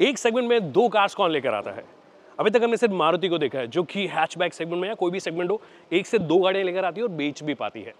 एक सेगमेंट में दो कार्स कौन लेकर आता है? अभी तक हमने सिर्फ मारुति को देखा है, जो कि हैचबैक सेगमेंट में या कोई भी सेगमेंट हो, एक से दो गाड़ियां लेकर आती है और बेच भी पाती है।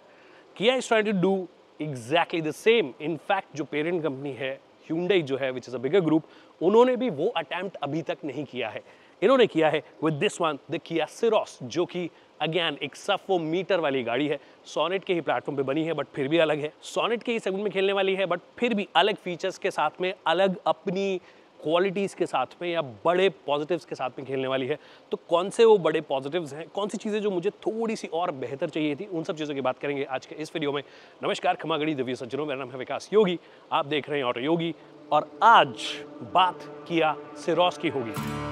Kia is trying to do exactly the same. In fact जो पेरेंट कंपनी है Hyundai जो है, which is a bigger group, उन्होंने भी वो अटेम्प्ट अभी तक नहीं किया है। इन्होंने किया है विद दिस वन, द किया सिरोस, जो कि अगेन एक सब 4 मीटर वाली गाड़ी है। सोनेट के ही प्लेटफॉर्म पे बनी है, बट फिर भी अलग है। सोनेट के ही सेगमेंट में खेलने वाली है, बट फिर भी अलग फीचर्स के साथ में, अलग अपनी क्वालिटीज़ के साथ में या बड़े पॉजिटिव्स के साथ में खेलने वाली है। तो कौन से वो बड़े पॉजिटिव्स हैं, कौन सी चीज़ें जो मुझे थोड़ी सी और बेहतर चाहिए थी, उन सब चीज़ों की बात करेंगे आज के इस वीडियो में। नमस्कार खमागड़ी दिव्य सज्जनों, मेरा नाम है विकास योगी, आप देख रहे हैं ऑटो योगी, और आज बात किया सिरोस की होगी।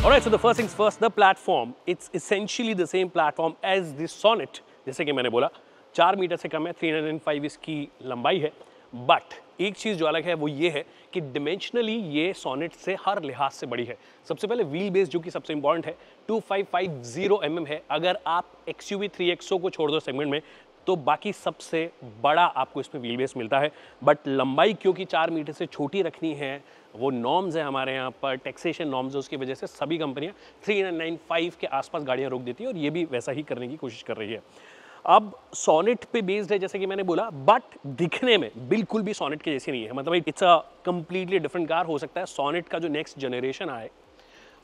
Alright, so the first things first, the platform. It's essentially the same platform as the Sonet. जैसे कि मैंने बोला 4 मीटर से कम है, 305 इसकी लंबाई है। बट एक चीज़ जो अलग है वो ये है कि डिमेंशनली ये सोनेट से हर लिहाज से बड़ी है। सबसे पहले व्हील बेस जो कि सबसे इंपॉर्टेंट है, 2550 mm है। अगर आप XUV 3XO को छोड़ दो सेगमेंट में, तो बाकी सबसे बड़ा आपको इसमें व्हील बेस मिलता है। बट लंबाई क्योंकि 4 मीटर से छोटी रखनी है, वो नॉर्म्स है हमारे यहाँ पर, टैक्सेशन नॉर्म्स है, उसकी वजह से सभी कंपनियाँ 3995 के आसपास गाड़ियाँ रोक देती है, और ये भी वैसा ही करने की कोशिश कर रही है। अब सोनेट पे बेस्ड है जैसे कि मैंने बोला, बट दिखने में बिल्कुल भी सोनेट के जैसी नहीं है। मतलब it's a completely different car. हो सकता है सोनेट का जो नेक्स्ट जनरेशन आए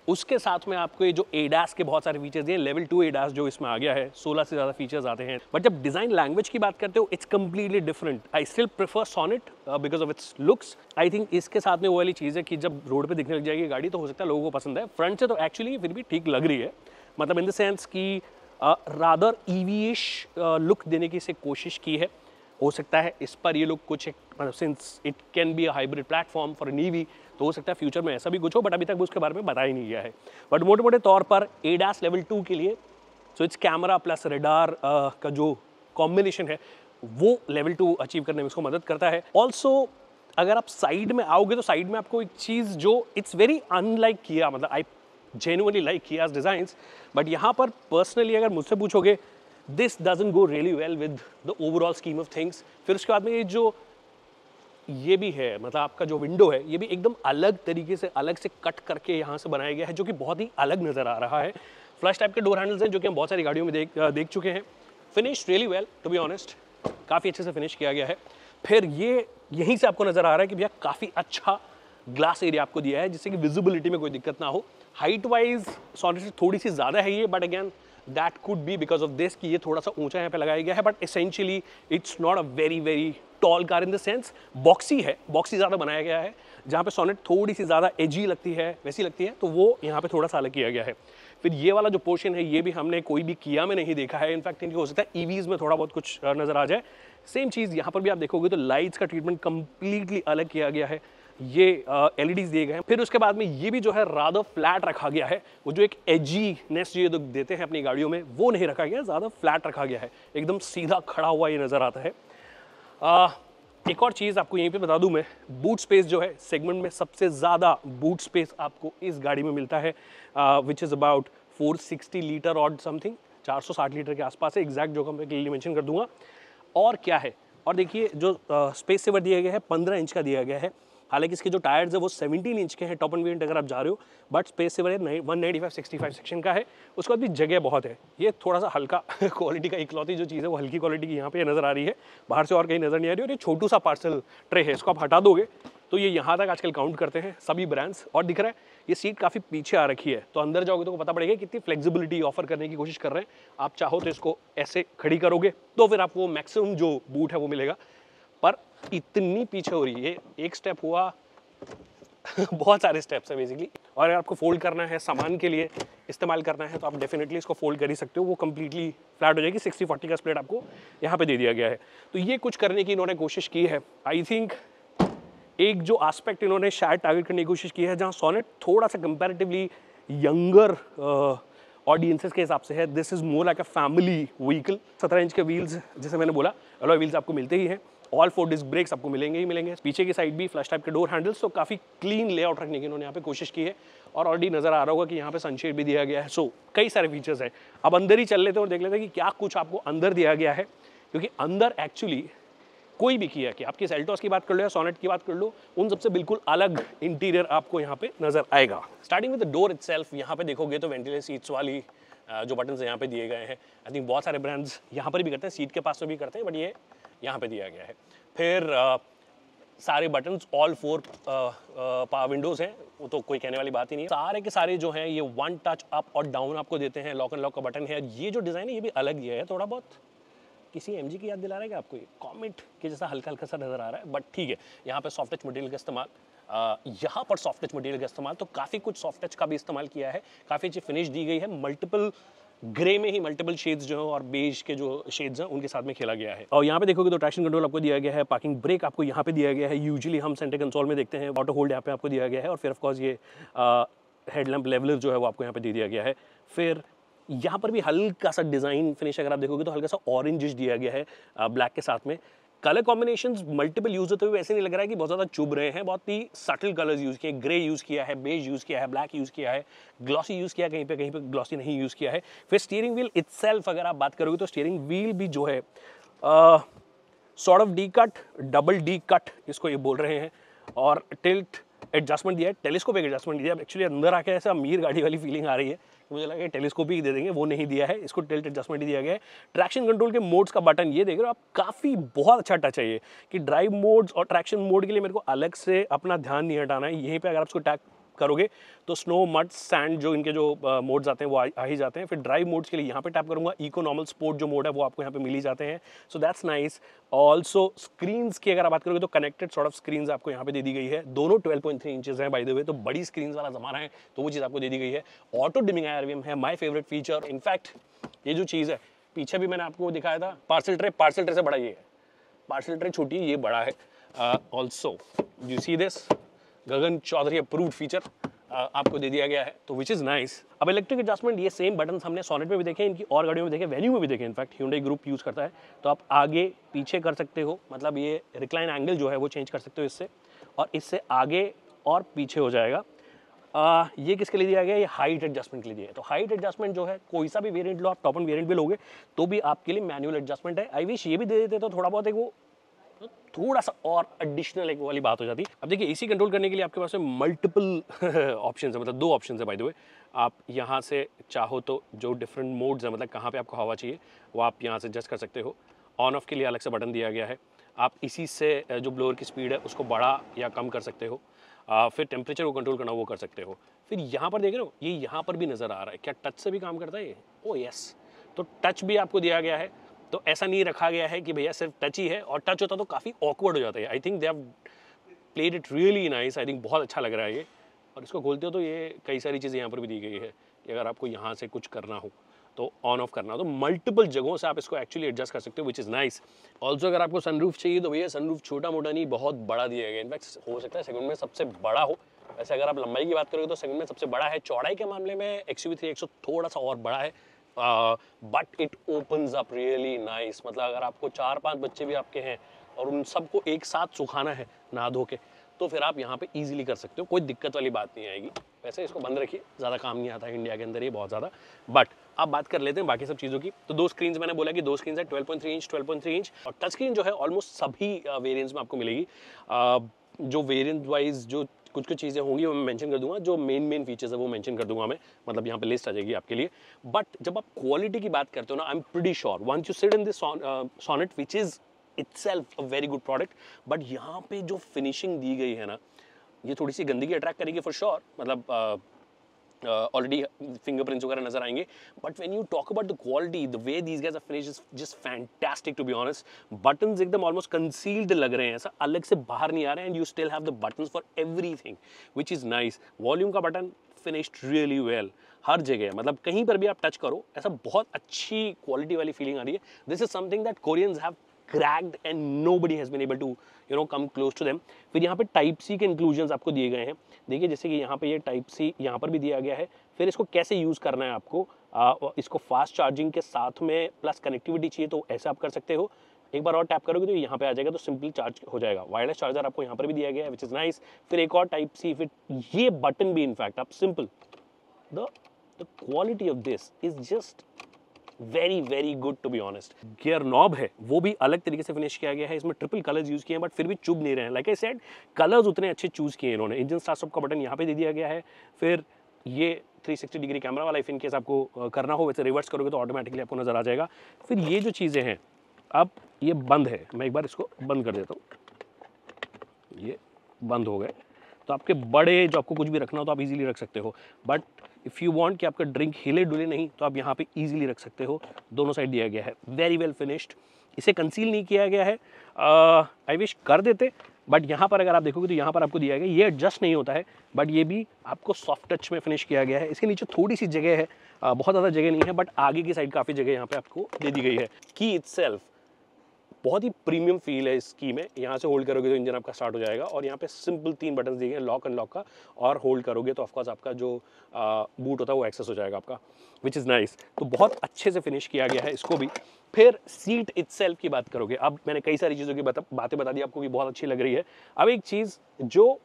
उसके साथ में आपको ये जो एडास के बहुत सारे फीचर्स हैं, लेवल 2 एडास जो इसमें आ गया है, 16 से ज़्यादा फीचर्स आते हैं। बट जब डिज़ाइन लैंग्वेज की बात करते हो, it's completely different. I still prefer Sonet because of its looks. I think इसके साथ में वो वाली चीज़ है कि जब रोड पे दिखने लग जाएगी गाड़ी, तो हो सकता है लोगों को पसंद है। फ्रंट से तो एक्चुअली फिर भी ठीक लग रही है, मतलब इन द सेंस कि रादर ईवीइश लुक देने की इसे कोशिश की है। हो सकता है इस पर ये लोग कुछ एक, मतलब since it can be a hybrid platform for an EV, तो हो सकता है फ्यूचर में ऐसा भी कुछ हो, बट अभी तक उसके बारे में बताया ही नहीं गया है। बट मोटे मोटे तौर पर एडास लेवल 2 के लिए, so it's camera plus radar का जो कॉम्बिनेशन है, वो लेवल 2 अचीव करने में इसको मदद करता है। ऑल्सो अगर आप साइड में आओगे तो साइड में आपको एक चीज़ जो इट्स वेरी अनलाइक किया, मतलब I genuinely like Kia's designs, but यहाँ पर पर्सनली अगर मुझसे पूछोगे, this doesn't go really well with the overall scheme of things. फिर उसके बाद में ये जो ये भी है, मतलब आपका जो विंडो है, ये भी एकदम अलग तरीके से, अलग से कट करके यहाँ से बनाया गया है, जो कि बहुत ही अलग नज़र आ रहा है। फ्लश टाइप के डोर हैंडल्स हैं, जो कि हम बहुत सारी गाड़ियों में देख चुके हैं। Finish really well, to be honest, काफ़ी अच्छे से फिनिश किया गया है। फिर ये यहीं से आपको नज़र आ रहा है कि भैया काफ़ी अच्छा ग्लास एरिया आपको दिया है, जिससे कि विजिबिलिटी में कोई दिक्कत ना हो। हाइट वाइज सोनेट से थोड़ी सी ज़्यादा है ये, but again that could be because of this कि ये थोड़ा सा ऊंचा यहाँ पे लगाया गया है। But essentially it's not a very very tall car in the sense, boxy है, बॉक्सी ज़्यादा बनाया गया है। जहाँ पे सोनेट थोड़ी सी ज़्यादा एजी लगती है, वैसी लगती है, तो वो यहाँ पे थोड़ा सा अलग किया गया है। फिर ये वाला जो पोर्शन है, ये भी हमने कोई भी किया में नहीं देखा है। इनफैक्ट इनकी हो सकता है ईवीज में थोड़ा बहुत कुछ नज़र आ जाए। सेम चीज़ यहाँ पर भी आप देखोगे तो लाइट्स का ट्रीटमेंट कंप्लीटली अलग किया गया है, ये एलईडीज दिए गए हैं। फिर उसके बाद में ये भी जो है रादर फ्लैट रखा गया है, वो जो एक एजीनेस ये देते हैं अपनी गाड़ियों में, वो नहीं रखा गया, ज़्यादा फ्लैट रखा गया है, एकदम सीधा खड़ा हुआ ये नज़र आता है। एक और चीज़ आपको यहीं पे बता दूं मैं, बूट स्पेस जो है सेगमेंट में सबसे ज़्यादा बूट स्पेस आपको इस गाड़ी में मिलता है, विच इज़ अबाउट 460 लीटर और समथिंग, 460 लीटर के आसपास है। एग्जैक्ट जो मैं क्लियरली मेंशन कर दूंगा। और क्या है, और देखिए जो स्पेस सेवर दिया गया है 15 इंच का दिया गया है। हालांकि इसके जो टायर्स है वो 17 इंच के हैं टॉप एंड वेरिएंट अगर आप जा रहे हो, बट स्पेस सेवर है 195/65 सेक्शन का है। उसके बाद भी जगह बहुत है। ये थोड़ा सा हल्का क्वालिटी का इकलौती जो चीज़ है वो हल्की क्वालिटी की यहाँ पे नज़र आ रही है, बाहर से और कहीं नज़र नहीं आ रही। और ये छोटू सा पार्सल ट्रे है, इसको आप हटा दोगे तो ये यहाँ तक आजकल काउंट करते हैं सभी ब्रांड्स। और दिख रहा है ये सीट काफ़ी पीछे आ रखी है, तो अंदर जाओगे तो पता पड़ेगा कितनी फ्लेक्सिबिलिटी ऑफर करने की कोशिश कर रहे हैं। आप चाहो तो इसको ऐसे खड़ी करोगे तो फिर आपको मैक्सिमम जो बूट है वो मिलेगा, पर इतनी पीछे हो रही है। एक स्टेप हुआ बहुत सारे स्टेप्स हैं बेसिकली। और अगर आपको फोल्ड करना है, सामान के लिए इस्तेमाल करना है, तो आप डेफिनेटली इसको फोल्ड कर ही सकते हो, वो कंप्लीटली फ्लैट हो जाएगी। 60/40 का स्प्लिट आपको यहाँ पे दे दिया गया है। तो ये कुछ करने की इन्होंने कोशिश की है। आई थिंक एक जो एस्पेक्ट इन्होंने शायद टारगेट करने की कोशिश की है, जहाँ सोनेट थोड़ा सा कंपैरेटिवली यंगर ऑडियंसेस के हिसाब से है, this is more like a family vehicle. 17 inch के व्हील्स, जैसे मैंने बोला, अलॉय व्हील्स आपको मिलते ही हैं। ऑल 4 डिस्क ब्रेक्स आपको मिलेंगे ही मिलेंगे। पीछे की साइड भी फ्लैश टाइप के डोर हैंडल्स, तो काफ़ी क्लीन लेआउट रखने की इन्होंने यहाँ पे कोशिश की है। और ऑलरेडी नज़र आ रहा होगा कि यहाँ पे सनशेड भी दिया गया है। सो कई सारे फीचर्स हैं। अब अंदर ही चल लेते हैं और देख लेते हैं कि क्या कुछ आपको अंदर दिया गया है, क्योंकि अंदर एक्चुअली कोई भी किया कि आपकी सेल्टोस की बात कर लो या सोनेट की बात कर लो, उन सबसे बिल्कुल अलग इंटीरियर आपको यहाँ पे नजर आएगा। Starting with the door itself, यहाँ पे देखोगे तो वेंटिलेटर सीट्स वाली जो बटन्स यहाँ पे दिए गए हैं। आई थिंक बहुत सारे ब्रांड्स यहाँ पर भी करते हैं, सीट के पास में भी करते हैं, बट ये यहाँ पे दिया गया है। फिर सारे बटन्स ऑल 4 पावर विंडोज हैं, वो तो कोई कहने वाली बात ही नहीं है। सारे के सारे जो हैं ये वन टच अप और डाउन आपको देते हैं। लॉक एंड लॉक का बटन है। ये जो डिज़ाइन है ये भी अलग दिया है, थोड़ा बहुत किसी एमजी की याद दिला रहा है क्या आपको? ये कॉमेट के जैसा हल्का हल्का सा नजर आ रहा है, बट ठीक है। यहाँ पे सॉफ्ट टच मटेरियल का इस्तेमाल, यहाँ पर सॉफ्ट टच मटेरियल का इस्तेमाल, तो काफ़ी कुछ सॉफ्ट टच का भी इस्तेमाल किया है। काफ़ी अच्छी फिनिश दी गई है। मल्टीपल ग्रे में ही मल्टीपल शेड्स जो है और बेज के जो शेड्स हैं उनके साथ में खेला गया है। और यहाँ पे देखोगे तो ट्रैक्शन कंट्रोल आपको दिया गया है, पार्किंग ब्रेक आपको यहाँ पे दिया गया है। यूजुअली हम सेंटर कंसोल में देखते हैं ऑटो होल्ड यहाँ पे आपको दिया गया है। और फिर ऑफ कोर्स ये हेडलैम्प लेवलर जो है वो आपको यहाँ पे दे दिया गया है। फिर यहाँ पर भी हल्का सा डिज़ाइन फिनिश अगर आप देखोगे तो हल्का सा ऑरेंजिश दिया गया है ब्लैक के साथ में। कलर कॉम्बिनेशंस मल्टीपल यूज होते हुए ऐसे नहीं लग रहा है कि बहुत ज़्यादा चुभ रहे हैं। बहुत ही सटल कलर्स यूज़ किए, ग्रे यूज़ किया है, बेज यूज़ किया है, ब्लैक यूज़ किया है, ग्लॉसी यूज़ किया है, कहीं पे ग्लॉसी नहीं यूज़ किया है। फिर स्टीयरिंग व्हील इटसेल्फ अगर आप बात करोगे तो स्टीयरिंग व्हील भी जो है sort of D cut, double D cut इसको ये बोल रहे हैं। और टिल्ट एडजस्टमेंट दिया है, टेलीस्कोपिक एडजस्टमेंट दिया है। एक्चुअली अंदर आके ऐसा अमीर गाड़ी वाली फीलिंग आ रही है, मुझे लगा टेलीस्कोपिक दे देंगे, वो नहीं दिया है, इसको टिल्ट एडजस्टमेंट ही दिया गया है। ट्रैक्शन कंट्रोल के मोड्स का बटन ये देख रहे हो आप, काफ़ी बहुत अच्छा टच है ये, कि ड्राइव मोड्स और ट्रैक्शन मोड के लिए मेरे को अलग से अपना ध्यान नहीं हटाना है। यहीं पे अगर आप इसको टैप करोगे तो स्नो, मड, सैंड जो इनके जो मोड्स आते हैं वो आ ही जाते हैं। फिर ड्राइव मोड्स के लिए यहाँ पे टैप करूंगा, इको, नॉर्मल, स्पोर्ट जो मोड है वो आपको यहाँ पे मिल ही जाते हैं। So that's nice. Also screens की अगर आप बात करोगे तो कनेक्टेड सॉर्ट ऑफ स्क्रीन्स आपको यहाँ पे दे दी गई है। दोनों 12.3 इंचेस हैं बाय द वे, तो बड़ी स्क्रीन वाला जमाना है, तो वो चीज़ आपको दे दी गई है। ऑटो डिमिंग आईआरवीएम है, माई फेवरेट फीचर। इनफैक्ट ये जो चीज़ है, पीछे भी मैंने आपको दिखाया था, पार्सल ट्रे से बड़ा ये है। पार्सल ट्रे छोटी है, ये बड़ा है। Also you see this Gagan Chaudhary approved feature आपको दे दिया गया है, तो विच इज़ नाइस। अब इलेक्ट्रिक एडजस्टमेंट, ये सेम बटन हमने सोनेट में भी देखे, इनकी और गाड़ियों में देखे, वेन्यू में भी देखे। इनफैक्ट Hyundai ग्रुप यूज़ करता है, तो आप आगे पीछे कर सकते हो, मतलब ये रिक्लाइन एंगल जो है वो चेंज कर सकते हो इससे, और इससे आगे और पीछे हो जाएगा। ये किसके लिए दिया गया है? ये हाइट एडजस्टमेंट के लिए दिया है। तो हाइट एडजस्टमेंट जो है, कोई सा भी वेरिएंट लो आप, टॉप एंड वेरिएंट भी लोगे तो भी आपके लिए मैनुअल एडजस्टमेंट है। आई विश ये भी दे देते तो थोड़ा बहुत एक वो थोड़ा सा और एडिशनल एक वाली बात हो जाती। अब देखिए एसी कंट्रोल करने के लिए आपके पास में मल्टीपल ऑप्शन है, मतलब 2 ऑप्शन है बाय द वे। आप यहाँ से चाहो तो जो डिफरेंट मोड्स है, मतलब कहाँ पे आपको हवा चाहिए वो आप यहाँ से एडजस्ट कर सकते हो। ऑन ऑफ के लिए अलग से बटन दिया गया है। आप इसी से जो ब्लोअर की स्पीड है उसको बढ़ा या कम कर सकते हो। फिर टेम्परेचर को कंट्रोल करना वो कर सकते हो। फिर यहाँ पर देख रहे हो, ये यहाँ पर भी नज़र आ रहा है, क्या टच से भी काम करता है ये? ओह यस, तो टच भी आपको दिया गया है। तो ऐसा नहीं रखा गया है कि भैया सिर्फ टच ही है, और टच होता तो काफ़ी ऑकवर्ड हो जाता है। आई think they have played it really nice. I think बहुत अच्छा लग रहा है ये। और इसको खोलते हो तो ये कई सारी चीज़ें यहाँ पर भी दी गई है कि अगर आपको यहाँ से कुछ करना हो तो ऑन ऑफ करना हो, तो मल्टीपल जगहों से आप इसको एक्चुअली एडजस्ट कर सकते हो, विच इज़ नाइस। ऑल्सो अगर आपको सनरूफ चाहिए तो भैया सनरूफ छोटा मोटा नहीं, बहुत बड़ा दिया गया। इनफैक्ट हो सकता है सेगमेंट में सबसे बड़ा हो। वैसे अगर आप लंबाई की बात करोगे तो सेगमेंट में सबसे बड़ा है। चौड़ाई के मामले में XUV 3XO थोड़ा सा और बड़ा है, but it opens up really nice. मतलब अगर आपको 4-5 बच्चे भी आपके हैं और उन सबको एक साथ सुखाना है नहा धो के, तो फिर आप यहाँ पे इजीली कर सकते हो, कोई दिक्कत वाली बात नहीं आएगी। वैसे इसको बंद रखिए, ज़्यादा काम नहीं आता है इंडिया के अंदर ये बहुत ज़्यादा। बट अब बात कर लेते हैं बाकी सब चीज़ों की। तो 2 स्क्रीन मैंने बोला कि 2 स्क्रीन है, 12.3 इंच, 12.3 इंच। और टच स्क्रीन जो है ऑलमोस्ट सभी वेरियंट्स में आपको मिलेगी। जो वेरियंट वाइज जो कुछ कुछ चीज़ें होंगी वो मैं मेंशन कर दूंगा, जो मेन फीचर्स है वो मेंशन कर दूंगा मैं, मतलब यहाँ पे लिस्ट आ जाएगी आपके लिए। बट जब आप क्वालिटी की बात करते हो ना, I am pretty sure once you sit in this Sonet which is itself a very good product, but यहाँ पे जो फिनिशिंग दी गई है ना, ये थोड़ी सी गंदगी अट्रैक्ट करेगी फॉर श्योर। मतलब ऑलरेडी फिंगरप्रिंट्स वगैरह नजर आएंगे, but when you talk about the quality, the way these guys are finished is just fantastic to be honest. Buttons एकदम ऑलमोस्ट कंसील्ड लग रहे हैं, ऐसा अलग से बाहर नहीं आ रहे हैं, and you still have the buttons for everything which is nice. Volume का बटन फिनिश्ड रियली वेल हर जगह, मतलब कहीं पर भी आप टच करो ऐसा बहुत अच्छी क्वालिटी वाली फीलिंग आ रही है। This is something that Koreans have cracked and nobody has been able to come close to them। फिर यहाँ पे टाइप सी के इंक्लूजन्स आपको दिए गए हैं। देखिए जैसे कि यहाँ पे ये टाइप सी यहाँ पर भी दिया गया है। फिर इसको कैसे यूज़ करना है आपको, इसको फास्ट चार्जिंग के साथ में प्लस कनेक्टिविटी चाहिए तो ऐसा आप कर सकते हो। एक बार और टैप करोगे तो यहाँ पे आ जाएगा, तो सिंपली चार्ज हो जाएगा। वायरलेस चार्जर आपको यहाँ पर भी दिया गया है, विच इज नाइस। फिर एक और टाइप सी फिट, ये बटन भी इनफैक्ट आप simple, the quality of this is just very very good to be honest. Gear knob है वो भी अलग तरीके से फिनिश किया गया है, इसमें ट्रिपल कलर्स यूज किए हैं बट फिर भी चुभ नहीं रहे हैं। लाइक आई सेड, कलर्स उतने अच्छे चूज किए इन्होंने। इंजन स्टार्ट स्टॉप का बटन यहाँ पे दे दिया गया है। फिर ये 360 डिग्री कैमरा वाला, इफ इन केस आपको करना हो, वैसे रिवर्स करोगे तो ऑटोमेटिकली आपको नजर आ जाएगा। फिर ये जो चीज़ें हैं, अब ये बंद है, मैं एक बार इसको बंद कर देता हूँ, ये बंद हो गए। तो आपके बड़े जो आपको कुछ भी रखना हो तो आप इजीली रख सकते हो, बट इफ़ यू वांट कि आपका ड्रिंक हिले डुले नहीं तो आप यहाँ पे इजीली रख सकते हो। दोनों साइड दिया गया है, वेरी वेल फिनिश्ड। इसे कंसील नहीं किया गया है, आई विश कर देते, बट यहाँ पर अगर आप देखोगे तो यहाँ पर आपको दिया गया, ये एडजस्ट नहीं होता है, बट ये भी आपको सॉफ्ट टच में फिनिश किया गया है। इसके नीचे थोड़ी सी जगह है, बहुत ज़्यादा जगह नहीं है, बट आगे की साइड काफ़ी जगह यहाँ पे आपको दे दी गई है। की इटसेल्फ बहुत ही प्रीमियम फील है इस की में। यहाँ से होल्ड करोगे तो इंजन आपका स्टार्ट हो जाएगा, और यहाँ पे सिंपल 3 बटन दिए गए, लॉक अनलॉक का, और होल्ड करोगे तो ऑफकोर्स आपका जो बूट होता है वो एक्सेस हो जाएगा आपका, विच इज़ नाइस। तो बहुत अच्छे से फिनिश किया गया है इसको भी। फिर सीट इटसेल्फ की बात करोगे, अब मैंने कई सारी चीज़ों की बातें बता दी आपको कि बहुत अच्छी लग रही है। अब एक चीज़, जो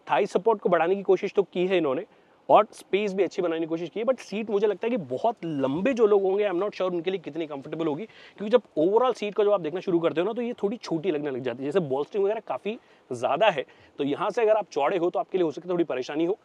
थाई सपोर्ट को बढ़ाने की कोशिश तो की है इन्होंने, और स्पेस भी अच्छी बनाने की कोशिश की है, बट सीट मुझे लगता है कि बहुत लंबे जो लोग होंगे, आई एम नॉट श्योर उनके लिए कितनी कंफर्टेबल होगी, क्योंकि जब ओवरऑल सीट का जो आप देखना शुरू करते हो ना, तो ये थोड़ी छोटी लगने लग जाती है। जैसे बोल्स्टिंग वगैरह काफ़ी ज़्यादा है, तो यहाँ से अगर आप चौड़े हो तो आपके लिए हो सकता है थोड़ी परेशानी हो।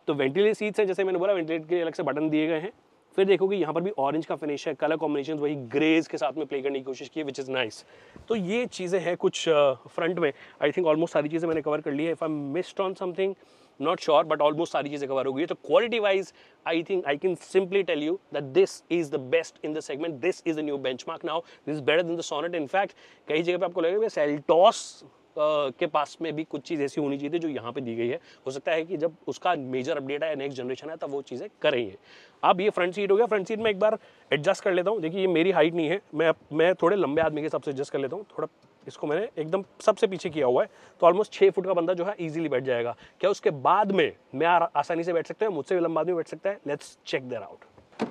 तो वेंटिलेट सीट्स हैं, जैसे मैंने बोला, वेंटिलेट के लिए अलग से बटन दिए गए हैं। फिर देखोगे यहाँ पर भी ऑरेंज का फिनिश है, कलर कॉम्बिनेशन वही ग्रेज के साथ में प्ले करने की कोशिश की है, विच इज़ नाइस। तो ये चीज़ें हैं कुछ फ्रंट में। आई थिंक ऑलमोस्ट सारी चीज़ें मैंने कवर कर ली है। If I missed on something, not sure, but almost सारी चीज़ें कवर हो गई है। तो quality wise I think I can simply tell you that this is the best in the segment, this is the new benchmark now, this is better than the Sonet. In fact कई जगह पे आपको लगेगा Seltos के पास में भी कुछ चीज़ ऐसी होनी चाहिए थी जो यहाँ पे दी गई है। हो सकता है कि जब उसका मेजर अपडेट आया, नेक्स्ट जनरेशन है, तब वो चीज़ें कर रही है। अब ये फ्रंट सीट हो गया। फ्रंट सीट में एक बार एडजस्ट कर लेता हूँ। देखिए, ये मेरी हाइट नहीं है, मैं थोड़े लंबे आदमी के हिसाब से एडजस्ट कर लेता हूँ। थोड़ा इसको मैंने एकदम सबसे पीछे किया हुआ है, तो ऑलमोस्ट 6 फुट का बंदा जो है इजीली बैठ जाएगा। क्या उसके बाद में मैं आसानी से बैठ सकता है? मुझसे भी लंबा आदमी बैठ सकता है। Let's check that out.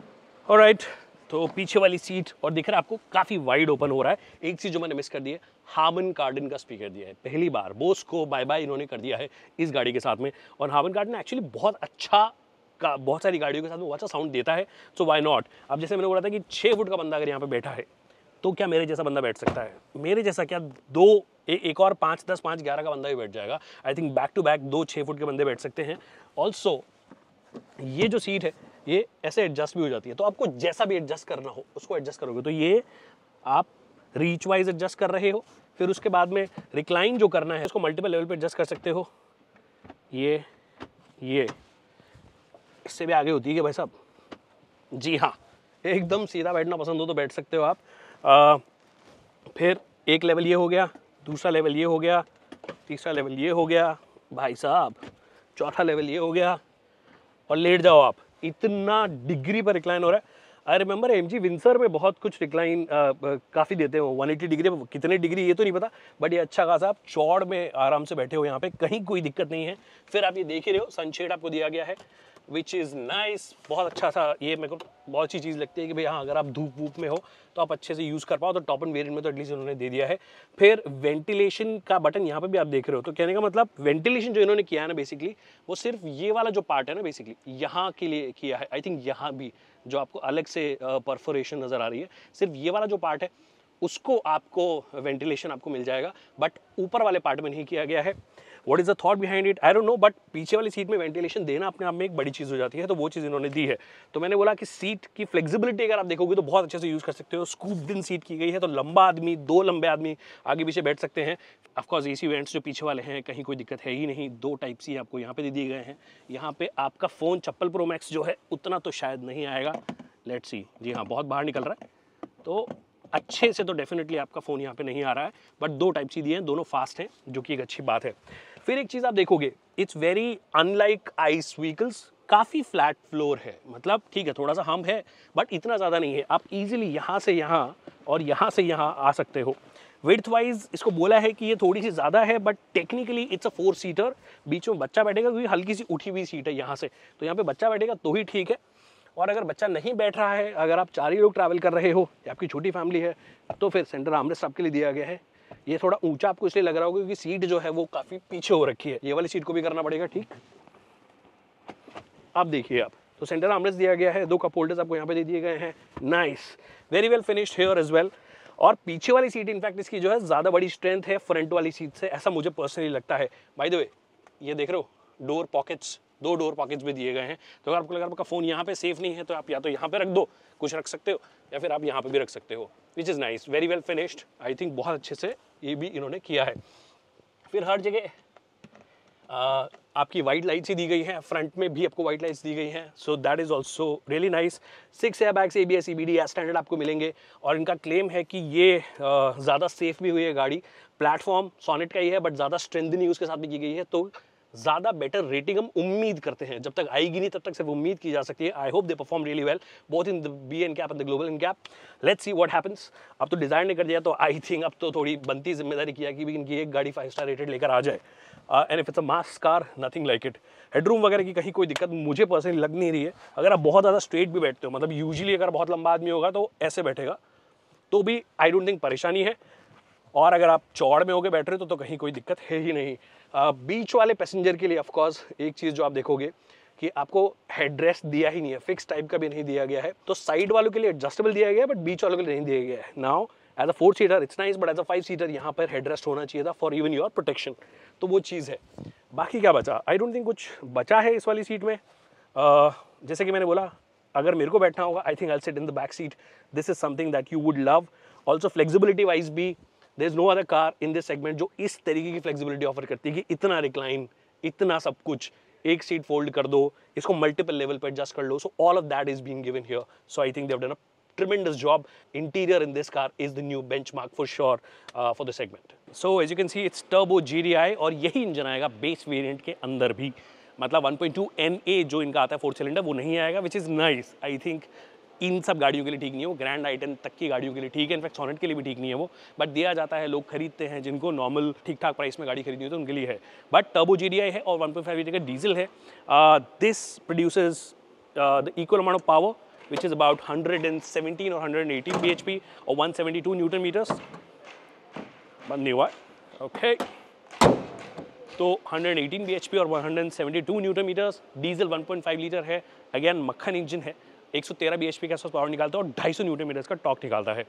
Alright, तो पीछे वाली सीट, और दिख रहा है आपको काफ़ी वाइड ओपन हो रहा है। एक चीज़ जो मैंने मिस कर दी है, हार्मन कार्डन का स्पीकर दिया है। पहली बार बोस को बाय बाय इन्होंने कर दिया है इस गाड़ी के साथ में, और हार्मन कार्डन एक्चुअली बहुत अच्छा का बहुत सारी गाड़ियों के साथ में बहुत अच्छा साउंड देता है, सो वाई नॉट। अब जैसे मैंने बोला था कि 6 फुट का बंदा अगर यहाँ पे बैठा है, तो क्या मेरे जैसा बंदा बैठ सकता है? मेरे जैसा क्या, एक और 5, 10, 5, 11 का बंदा भी बैठ जाएगा। I think back to back 2 6 foot के बंदे बैठ सकते हैं। ऑल्सो ये जो सीट है, ये ऐसे एडजस्ट भी हो जाती है, तो आपको जैसा भी एडजस्ट करना हो उसको एडजस्ट करोगे। तो ये आप रीच वाइज एडजस्ट कर रहे हो, फिर उसके बाद में रिक्लाइन जो करना है उसको मल्टीपल लेवल पे एडजस्ट कर सकते हो। ये इससे भी आगे होती है कि भाई साहब, जी हाँ, एकदम सीधा बैठना पसंद हो तो बैठ सकते हो आप। फिर एक लेवल ये हो गया, दूसरा लेवल ये हो गया, तीसरा लेवल ये हो गया, भाई साहब चौथा लेवल ये हो गया, और लेट जाओ आप। इतना डिग्री पर रिक्लाइन हो रहा है। आई रिमेंबर एमजी विंसर में बहुत कुछ रिक्लाइन काफ़ी देते हो, 180 डिग्री पर, कितने डिग्री ये तो नहीं पता, बट ये अच्छा खासा आप चौड़ में आराम से बैठे हो यहाँ पे, कहीं कोई दिक्कत नहीं है। फिर आप ये देख ही रहे हो, सनशेड आपको दिया गया है, विच इज़ नाइस। बहुत अच्छा सा, ये मेरे को बहुत अच्छी चीज़ लगती है कि भाई हाँ, अगर आप धूप वूप में हो तो आप अच्छे से यूज़ कर पाओ। तो टॉप एंड वेरिएंट में तो एटलीस्ट उन्होंने दे दिया है। फिर वेंटिलेशन का बटन यहाँ पे भी आप देख रहे हो, तो कहने का मतलब वेंटिलेशन जो इन्होंने किया है ना, बेसिकली वो सिर्फ ये वाला जो पार्ट है ना, बेसिकली यहाँ के लिए किया है। आई थिंक यहाँ भी जो आपको अलग से परफोरेशन नज़र आ रही है, सिर्फ ये वाला जो पार्ट है उसको आपको वेंटिलेशन आपको मिल जाएगा, बट ऊपर वाले पार्ट में नहीं किया गया है। What is the thought behind it, I don't know, but पीछे वाली सीट में वेंटिलेशन देना अपने आप में एक बड़ी चीज़ हो जाती है, तो वो चीज़ इन्होंने दी है। तो मैंने बोला कि सीट की फ्लेक्सिबिलिटी अगर आप देखोगे तो बहुत अच्छे से यूज़ कर सकते हो। स्कूप्ड इन सीट की गई है, तो लंबा आदमी, 2 लंबे आदमी आगे पीछे बैठ सकते हैं। ऑफकोर्स एसी वेंट्स जो पीछे वाले हैं, कहीं कोई दिक्कत है ही नहीं। 2 टाइप सी आपको यहाँ पे दे दिए गए हैं। यहाँ पे आपका फ़ोन चप्पल प्रो मैक्स जो है उतना तो शायद नहीं आएगा, लेट्स सी। जी हाँ, बहुत बाहर निकल रहा है, तो अच्छे से तो डेफिनेटली आपका फ़ोन यहाँ पे नहीं आ रहा है, बट 2 टाइप सी दिए हैं, दोनों फास्ट हैं, जो कि एक अच्छी बात है। फिर एक चीज़ आप देखोगे, it's very unlike ice vehicles, काफ़ी फ्लैट फ्लोर है, मतलब ठीक है थोड़ा सा हम्प है, बट इतना ज़्यादा नहीं है। आप इजीली यहाँ से यहाँ और यहाँ से यहाँ आ सकते हो। विड्थ वाइज इसको बोला है कि ये थोड़ी सी ज़्यादा है, but technically it's a 4 seater. बीच में बच्चा बैठेगा क्योंकि हल्की सी उठी हुई सीट है यहाँ से, तो यहाँ पे बच्चा बैठेगा तो ही ठीक है। और अगर बच्चा नहीं बैठ रहा है, अगर आप 4 ही लोग ट्रैवल कर रहे हो या आपकी छोटी फैमिली है, तो फिर सेंटर आर्मरेस्ट आपके लिए दिया गया है। ये थोड़ा ऊंचा आपको इसलिए लग रहा होगा क्योंकि सीट जो है वो काफ़ी पीछे हो रखी है, ये वाली सीट को भी करना पड़ेगा ठीक। आप देखिए आप, तो सेंटर आर्मरेस्ट दिया गया है, 2 कप होल्डर्स आपको यहाँ पे दे दिए गए हैं, nice, very well finished here as well. और पीछे वाली सीट इनफैक्ट इसकी जो है ज़्यादा बड़ी स्ट्रेंथ है फ्रंट वाली सीट से, ऐसा मुझे पर्सनली लगता है। बाय द वे, ये देख रहे हो डोर पॉकेट्स, 2 डोर पॉकेट्स भी दिए गए हैं, तो अगर आपको लगा आपका फ़ोन यहाँ पे सेफ नहीं है तो आप या तो यहाँ पे रख दो, कुछ रख सकते हो, या फिर आप यहाँ पे भी रख सकते हो, विच is nice, very well finished. I think बहुत अच्छे से ये भी इन्होंने किया है। फिर हर जगह आपकी वाइट लाइट्स ही दी गई हैं, फ्रंट में भी आपको वाइट लाइट्स दी गई हैं, so that is also really nice. 6 airbags ABS EBD as standard आपको मिलेंगे, और इनका क्लेम है कि ये ज़्यादा सेफ भी हुई है गाड़ी। प्लेटफॉर्म सोनेट का ही है बट ज़्यादा स्ट्रेंथनिंग उसके साथ भी की गई है, तो ज़्यादा बेटर रेटिंग हम उम्मीद करते हैं, जब तक आएगी नहीं तब तक सिर्फ उम्मीद की जा सकती है। I hope they perform really well both in the B NCAP and the global NCAP। Let's see what happens. अब तो डिज़ाइन ने कर दिया, तो आई थिंक अब तो थोड़ी बनती जिम्मेदारी किया कि भी इनकी एक गाड़ी 5 स्टार रेटेड लेकर आ जाए। And if it's a mass car, nothing like it. Headroom वगैरह की कहीं कोई दिक्कत मुझे पर्सनली लग नहीं रही है। अगर आप बहुत ज़्यादा स्ट्रेट भी बैठते हो, मतलब यूजुअली अगर बहुत लंबा आदमी होगा तो ऐसे बैठेगा, तो भी आई डोंट थिंक परेशानी है। और अगर आप चौड़ में होकर बैठ रहे हो तो कहीं कोई दिक्कत है ही नहीं। बीच वाले पैसेंजर के लिए ऑफकोर्स एक चीज़ जो आप देखोगे कि आपको हेडरेस्ट दिया ही नहीं है, फिक्स टाइप का भी नहीं दिया गया है, तो साइड वालों के लिए एडजस्टेबल दिया गया है बट बीच वालों के लिए नहीं दिया गया है। Now as a 4 seater it's nice, but as a 5 seater यहाँ पर हेडरेस्ट होना चाहिए था फॉर इवन योर प्रोटेक्शन, तो वो चीज़ है। बाकी क्या बचा, आई डोंट थिंक कुछ बचा है इस वाली सीट में। जैसे कि मैंने बोला, अगर मेरे को बैठना होगा I think I sit in the back seat, this is something that you would love. Also flexibility wise भी there is no other car in this segment जो इस तरीके की फ्लेक्सिबिलिटी ऑफर करती है कि इतना रिक्लाइन, इतना सब कुछ, एक सीट फोल्ड कर दो, इसको मल्टीपल लेवल पर एडजस्ट कर लो, so all of that is being given here. So I think they have done a tremendous job. Interior in this car is the new benchmark for sure for the segment. So as you can see it's turbo GDI, और यही engine आएगा base variant के अंदर भी, मतलब 1.2 NA जो इनका आता है 4 सिलेंडर वो नहीं आएगा, विच is nice. I think in सब गाड़ियों के लिए ठीक नहीं है वो, ग्रैंड i10 तक की गाड़ियों के लिए ठीक है, इनफैक्ट सोनेट के लिए भी ठीक नहीं है वो, बट दिया जाता है, लोग खरीदते हैं जिनको नॉर्मल ठीक ठाक प्राइस में गाड़ी खरीदनी हो तो उनके लिए है। बट टर्बो GDI है और 1.5 लीटर का डीजल है। This produces the equal amount of power which is about 117 or 118 bhp or 172 Newton meters. बंद नहीं हुआ, ओके। तो 118 bhp और 172 Newton meters, डीजल 1.5 लीटर है, अगेन मक्खन इंजन है, 113 bhp के आसपास पावर निकालता है और 250 Newton meters का टॉर्क निकालता है।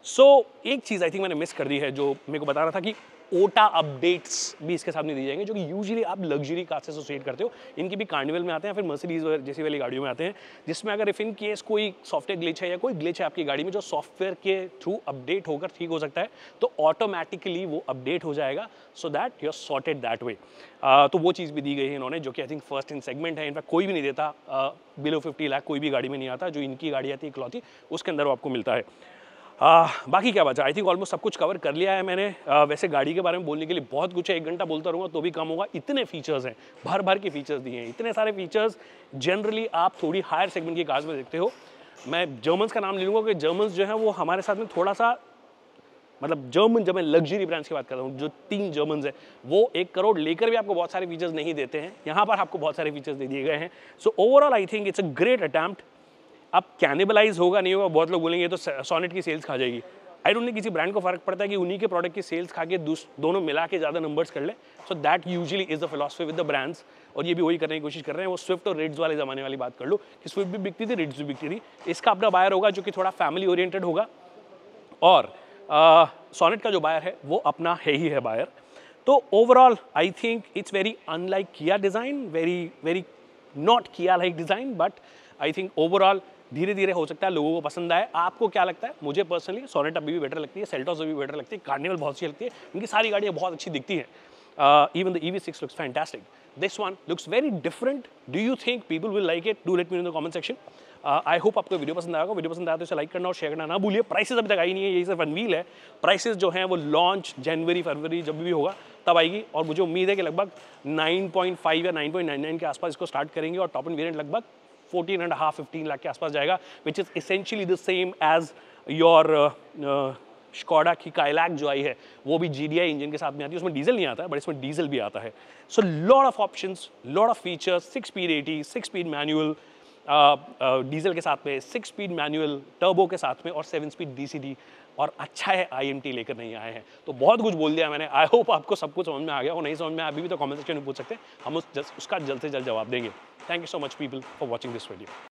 सो एक चीज़ आई थिंक मैंने मिस कर दी है, जो मेरे को बता रहा था कि ओटा अपडेट्स भी इसके साथ नहीं दी जाएंगे, जो कि यूजुअली आप लग्जरी कार से एसोसिएट करते हो। इनकी भी कार्निवल में आते हैं, फिर मर्सिडीज जैसी वाली गाड़ियों में आते हैं, जिसमें अगर इफ इन केस कोई सॉफ्टवेयर ग्लिच है या कोई ग्लिच है आपकी गाड़ी में जो सॉफ्टवेयर के थ्रू अपडेट होकर ठीक हो सकता है, तो ऑटोमेटिकली वो अपडेट हो जाएगा, so that you are sorted that way. तो वो चीज़ भी दी गई है इन्होंने, जो कि I think first in segment है। इनफैक्ट कोई भी नहीं देता, बिलो 50 लाख कोई भी गाड़ी में नहीं आता, जो इनकी गाड़ी आती है इकलौती, उसके अंदर वो आपको मिलता है। बाकी क्या बचा, आई थिंक ऑलमोस्ट सब कुछ कवर कर लिया है मैंने। वैसे गाड़ी के बारे में बोलने के लिए बहुत कुछ है, 1 घंटा बोलता रहूँगा तो भी कम होगा, इतने फीचर्स हैं, भर भर के फीचर्स दिए हैं, इतने सारे फीचर्स जनरली आप थोड़ी हायर सेगमेंट की कार्स में देखते हो। मैं जर्मन्स का नाम ले लूँगा कि जर्मन्स जो है वो हमारे साथ में थोड़ा सा, मतलब जर्मन, जब मैं लग्जरी ब्रांड्स की बात कर रहा हूँ, जो 3 जर्मन्स हैं वो 1 करोड़ लेकर भी आपको बहुत सारे फीचर्स नहीं देते हैं, यहाँ पर आपको बहुत सारे फीचर्स दे दिए गए हैं। So overall I think it's a great attempt. अब कैनिबलाइज होगा नहीं होगा, बहुत लोग बोलेंगे तो सोनेट की सेल्स खा जाएगी। आई डोंट थिंक किसी ब्रांड को फर्क पड़ता है कि उन्हीं के प्रोडक्ट की सेल्स खा के दोनों मिला के ज़्यादा नंबर्स कर ले। So that usually is the philosophy with the brands, और ये भी वही करने की कोशिश कर रहे हैं। वो स्विफ्ट और रिड्स वाले ज़माने वाली बात कर लो कि स्विफ्ट भी बिकती थी, रिड्स भी बिकती थी। इसका अपना बायर होगा जो कि थोड़ा फैमिली ओरिएंटेड होगा, और सोनेट का जो बायर है वो अपना है ही है बायर। तो overall I think it's very unlike किया डिज़ाइन, वेरी नॉट किया like design, but I think overall धीरे धीरे हो सकता है लोगों को पसंद आए। आपको क्या लगता है? मुझे पर्सनली सोनेट अभी भी बेटर लगती है, सेल्टॉस अभी भी बेटर लगती है, कार्निवल बहुत अच्छी लगती है, उनकी सारी गाड़ियाँ बहुत अच्छी दिखती हैं। Even the EV6 looks fantastic. This one looks very different. Do you think people will like it? Do let me know in the comment section. I hope आपको वीडियो पसंद आएगा। वीडियो पसंद आया तो इसे लाइक करना और शेयर करना ना भूलिए। प्राइसेस अभी तक आई नहीं है, यही सिर्फ अनवील है। प्राइसेस जो हैं वो लॉन्च जनवरी फरवरी जब भी होगा तब आएगी, और मुझे उम्मीद है कि लगभग 9.5 या 9.99 के आसपास इसको स्टार्ट करेंगे, और टॉप एंड वेरिएंट लगभग 14.5-15 लाख के आसपास जाएगा, which is essentially the same as your Skoda की काइलैक जो आई है वो भी GDI इंजन के साथ में आती है। उसमें डीजल नहीं आता है, बट इसमें डीजल भी आता है। So lot of options, lot of features, 6 speed 80, 6 speed manual, diesel के साथ में, 6 स्पीड मैनुअल टर्बो के साथ में और 7 स्पीड DCD, और अच्छा है IMT लेकर नहीं आए हैं। तो बहुत कुछ बोल दिया मैंने। आई होप आपको सब कुछ समझ में आ गया, और नहीं समझ में अभी भी तो कमेंट सेक्शन में पूछ सकते हैं, हम उसका जल्द से जल्द जवाब देंगे। Thank you so much people for watching this video.